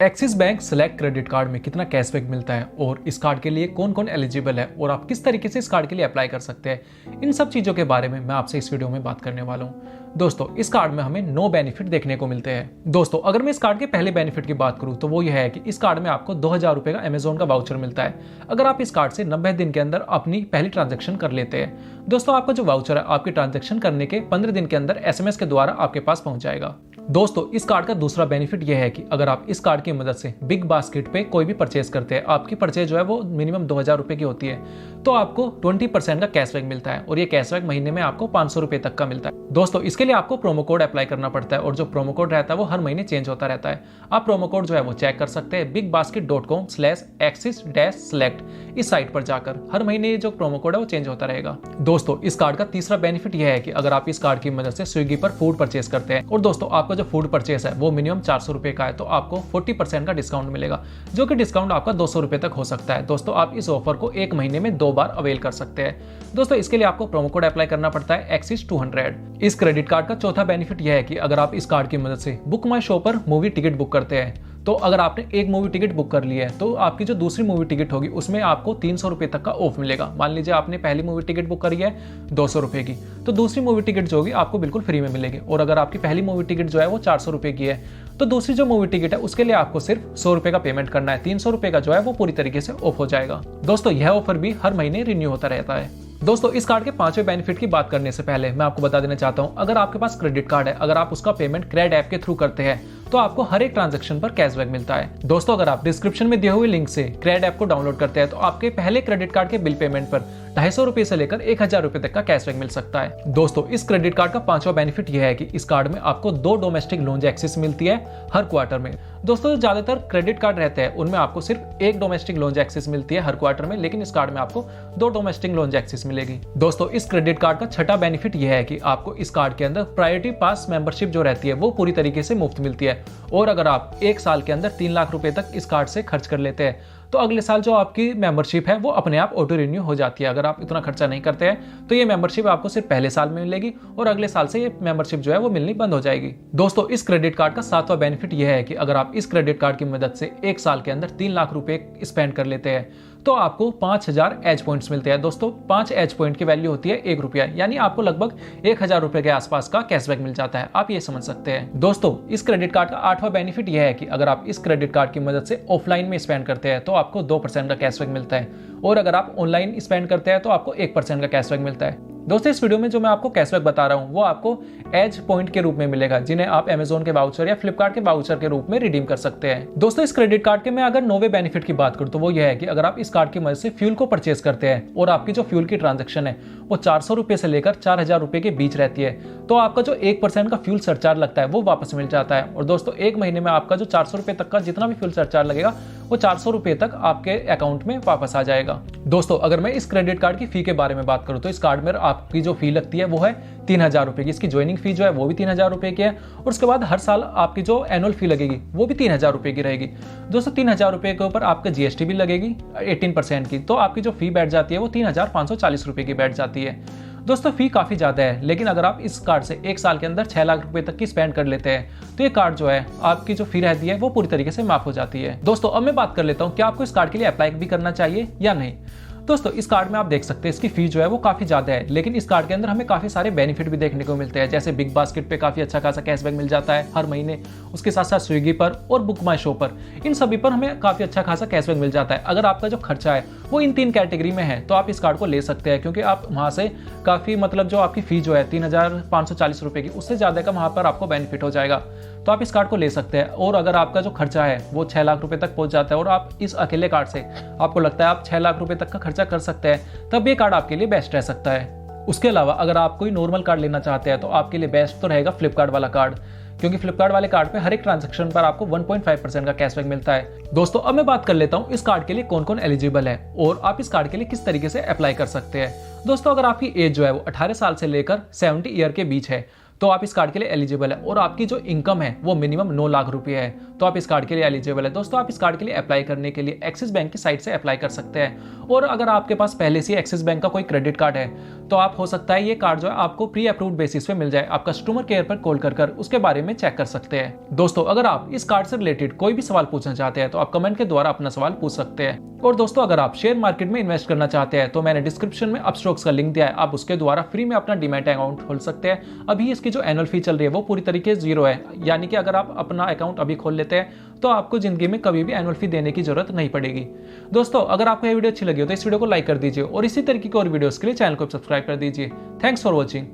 Axis bank select credit card में कितना cashback मिलता है और इस कार्ड के लिए कौन कौन एलिजिबल है और आप किस तरीके से इस कार्ड के लिए अप्लाई कर सकते हैं, इन सब चीज़ों के बारे में मैं आपसे इस वीडियो में बात करने वाला हूं। दोस्तों, इस कार्ड में हमें 9 बेनिफिट देखने को मिलते हैं। दोस्तों, अगर मैं इस कार्ड के पहले बेनिफिट की बात करूं तो वो यह है कि इस कार्ड में आपको 2000 रुपए का अमेजोन का वाउचर मिलता है अगर आप इस कार्ड से 90 दिन के अंदर अपनी पहली ट्रांजेक्शन कर लेते हैं। दोस्तों, आपका जो वाउचर है आपकी ट्रांजेक्शन करने के 15 दिन के अंदर SMS के द्वारा आपके पास पहुंच जाएगा। दोस्तों, इस कार्ड का दूसरा बेनिफिट यह है कि अगर आप इस कार्ड की मदद से बिग बास्केट पे कोई भी परचेज करते हैं, आपकी परचेज जो है वो मिनिमम 2000 रुपए की होती है, तो आपको 20% का कैशबैक मिलता है और ये कैशबैक महीने में आपको 500 रुपए तक का मिलता है। दोस्तों, इसके लिए आपको प्रोमो कोड अप्लाई करना पड़ता है और जो प्रोमो कोड रहता है वो हर महीने चेंज होता रहता है। आप प्रोमो कोड जो है वो चेक कर सकते हैं bigbasket.com/axis-select इस साइट पर जाकर। हर महीने जो प्रोमो कोड है वो चेंज होता रहेगा। दोस्तों, इस कार्ड का तीसरा बेनिफिट यह है कि अगर आप इस कार्ड की मदद से स्विगी पर फूड परचेज करते हैं और दोस्तों आपका जो फूड परचेज है वो मिनिमम 400 रुपए का है, तो आपको 40% का डिस्काउंट मिलेगा, जो कि डिस्काउंट आपका 200 रुपए तक हो सकता है। दोस्तों, आप इस ऑफर को एक महीने में 2 बार अवेल कर सकते हैं। दोस्तों, इसके लिए आपको प्रोमो कोड अप्लाई करना पड़ता है axis200। इस क्रेडिट कार्ड का चौथा बेनिफिट यह है कि अगर आप इस कार्ड की मदद से बुक माई शो पर मूवी टिकट बुक करते हैं, तो अगर आपने एक मूवी टिकट बुक कर ली है तो आपकी जो दूसरी मूवी टिकट होगी उसमें आपको 300 रुपए तक का ऑफ मिलेगा। मान लीजिए आपने पहली मूवी टिकट बुक करी है 200 रुपए की, तो दूसरी मूवी टिकट जो होगी आपको बिल्कुल फ्री में मिलेगी। और अगर आपकी पहली मूवी टिकट जो है वो 400 रुपए की है, तो दूसरी जो मूवी टिकट है उसके लिए आपको सिर्फ 100 रुपए का पेमेंट करना है। 300 रुपए का जो है वो पूरी तरीके से ऑफ हो जाएगा। दोस्तों, यह ऑफर भी हर महीने रिन्यू होता रहता है। दोस्तों, इस कार्ड के 5वें बेनिफिट की बात करने से पहले मैं आपको बता देना चाहता हूं, अगर आपके पास क्रेडिट कार्ड है, अगर आप उसका पेमेंट क्रेड ऐप के थ्रू करते हैं तो आपको हर एक ट्रांजैक्शन पर कैशबैक मिलता है। दोस्तों, अगर आप डिस्क्रिप्शन में दिए हुए लिंक से क्रेड ऐप को डाउनलोड करते हैं तो आपके पहले क्रेडिट कार्ड के बिल पेमेंट पर 250 रुपए से लेकर 1000 रुपए तक का कैशबैक मिल सकता है। दोस्तों, इस क्रेडिट कार्ड का 5वां बेनिफिट यह है कि इस कार्ड में आपको 2 डोमेस्टिक लोन एक्सेस मिलती है हर क्वार्टर में। दोस्तों, ज्यादातर क्रेडिट कार्ड रहते हैं उनमें आपको सिर्फ 1 डोमेस्टिक लोन एक्सेस मिलती है हर क्वार्टर में, लेकिन इस कार्ड में आपको 2 डोमेस्टिक लोन एक्सेस मिलेगी। दोस्तों, इस क्रेडिट कार्ड का 6वां बेनिफिट यह है कि आपको इस कार्ड के अंदर प्रायोरिटी पास मेंबरशिप जो रहती है वो पूरी तरीके से मुफ्त मिलती है। और अगर आप 1 साल के अंदर 3 लाख रुपए तक इस कार्ड से खर्च कर लेते हैं तो अगले साल जो आपकी मेंबरशिप है वो अपने आप ऑटो रिन्यू हो जाती है। अगर आप इतना खर्चा नहीं करते हैं तो ये मेंबरशिप आपको सिर्फ पहले साल में मिलेगी और अगले साल से ये मेंबरशिप जो है वो मिलनी बंद हो जाएगी। दोस्तों, इस क्रेडिट कार्ड का 7वां बेनिफिट यह है कि अगर आप इस क्रेडिट कार्ड की मदद से 1 साल के अंदर 3 लाख रुपए स्पेंड कर लेते हैं तो आपको 5000 एज पॉइंट्स मिलते हैं। दोस्तों, 5 एज पॉइंट की वैल्यू होती है 1 रुपया, यानी आपको लगभग 1000 रुपए के आसपास का कैशबैक मिल जाता है। आप ये समझ सकते हैं। दोस्तों, इस क्रेडिट कार्ड का 8वां बेनिफिट यह है कि अगर आप इस क्रेडिट कार्ड की मदद से ऑफलाइन में स्पेंड करते हैं तो आपको 2% का कैशबैक मिलता है और अगर आप ऑनलाइन स्पेंड करते हैं तो आपको 1% का कैशबैक मिलता है। दोस्तों, इस वीडियो में जो मैं आपको कैशबैक बता रहा हूं वो आपको एज पॉइंट के रूप में मिलेगा, जिन्हें आप अमेजोन के वाउचर या फ्लिपकार्ट के वाउचर के रूप में रिडीम कर सकते हैं। दोस्तों, इस क्रेडिट कार्ड के मैं अगर 9वें बेनिफिट की बात करूं तो वो यह है कि अगर आप इस कार्ड की मदद से फ्यूल को परचेज करते हैं और आपकी जो फ्यूल की ट्रांजेक्शन है वो 400 रुपए से लेकर 4000 रुपए के बीच रहती है, तो आपका जो 1% का फ्यूल सरचार्ज लगता है वो वापस मिल जाता है। और दोस्तों, एक महीने में आपका जो 400 रुपए तक का जितना भी फ्यूल सरचार्ज लगेगा वो 400 रुपए तक आपके अकाउंट में वापस आ जाएगा। दोस्तों, अगर मैं इस क्रेडिट कार्ड की फी के बारे में बात करूं तो इस कार्ड में आपकी जो फी लगती है वो है 3000 रुपए की। इसकी ज्वाइनिंग फी जो है वो भी 3000 रुपए की है और उसके बाद हर साल आपकी जो एनुअल फी लगेगी वो भी 3000 रुपए की रहेगी। दोस्तों, 3000 रुपए के ऊपर आपका GST भी लगेगी 18% की, तो आपकी जो फी बैठ जाती है वो 3540 रुपए की बैठ जाती है। दोस्तों, फी काफी ज्यादा है, लेकिन अगर आप इस कार्ड से 1 साल के अंदर 6 लाख रुपए तक की स्पेंड कर लेते हैं तो ये कार्ड जो है आपकी जो फी रहती है वो पूरी तरीके से माफ हो जाती है। दोस्तों, अब मैं बात कर लेता हूँ कि आपको इस कार्ड के लिए अप्लाई भी करना चाहिए या नहीं। दोस्तों, इस कार्ड में आप देख सकते हैं इसकी फी जो है वो काफी ज्यादा है, लेकिन इस कार्ड के अंदर हमें काफी सारे बेनिफिट भी देखने को मिलते हैं, जैसे बिग बास्केट पे काफी अच्छा खासा कैशबैक मिल जाता है हर महीने, उसके साथ साथ स्विगी पर और बुक माई शो पर, इन सभी पर हमें काफी अच्छा खासा कैशबैक मिल जाता है। अगर आपका जो खर्चा है वो इन 3 कैटेगरी में है तो आप इस कार्ड को ले सकते हैं, क्योंकि आप वहां से काफी जो आपकी फी जो है 3540 रुपए की, उससे ज्यादा का वहां पर आपको बेनिफिट हो जाएगा, तो आप इस कार्ड को ले सकते हैं। और अगर आपका जो खर्चा है वो 6 लाख रुपए तक पहुंच जाता है और आप इस अकेले कार्ड से आपको लगता है आप 6 लाख रुपए तक का खर्चा कर सकते हैं, तब ये कार्ड आपके लिए बेस्ट रह सकता है। उसके अलावा अगर आप कोई नॉर्मल कार्ड लेना चाहते हैं तो आपके लिए बेस्ट तो रहेगा फ्लिपकार्ट वाला कार्ड, क्योंकि फ्लिपकार्ट वाले कार्ड पे हर एक ट्रांजैक्शन पर आपको 1.5% का कैशबैक मिलता है। दोस्तों, अब मैं बात कर लेता हूँ इस कार्ड के लिए कौन कौन एलिजिबल है और आप इस कार्ड के लिए किस तरीके से अप्लाई कर सकते हैं। दोस्तों, अगर आपकी एज जो है वो 18 साल से लेकर 70 ईयर के बीच है तो आप इस कार्ड के लिए एलिजिबल है और आपकी जो इनकम है वो मिनिमम 9 लाख रुपए है, तो आप इस कार्ड के लिए एलिजिबल है। दोस्तों आप इस कार्ड के लिए अप्लाई करने के लिए एक्सिस बैंक की साइट से अप्लाई कर सकते हैं, और अगर आपके पास पहले से एक्सिस बैंक का कोई क्रेडिट कार्ड है तो आप हो सकता है ये कार्ड जो है आपको प्री अप्रूव्ड बेसिस पे मिल जाए। आप कस्टमर केयर पर कॉल कर उसके बारे में चेक कर सकते हैं। दोस्तों अगर आप इस कार्ड से रिलेटेड कोई भी सवाल पूछना चाहते हैं तो आप कमेंट के द्वारा अपना सवाल पूछ सकते हैं। और दोस्तों अगर आप शेयर मार्केट में इन्वेस्ट करना चाहते हैं तो मैंने डिस्क्रिप्शन में अपस्टॉक्स का लिंक दिया है, आप उसके द्वारा फ्री में अपना डीमैट अकाउंट खोल सकते हैं। अभी इसकी जो एनुअल फी चल रही है वो पूरी तरीके से 0 है, यानी कि अगर आप अपना अकाउंट अभी खोल लेते हैं तो आपको जिंदगी में कभी भी एनुअल फी देने की जरूरत नहीं पड़ेगी। दोस्तों अगर आपको ये वीडियो अच्छी लगी हो तो इस वीडियो को लाइक कर दीजिए और इसी तरीके की और वीडियोस के लिए चैनल को सब्सक्राइब कर दीजिए। Thanks for watching.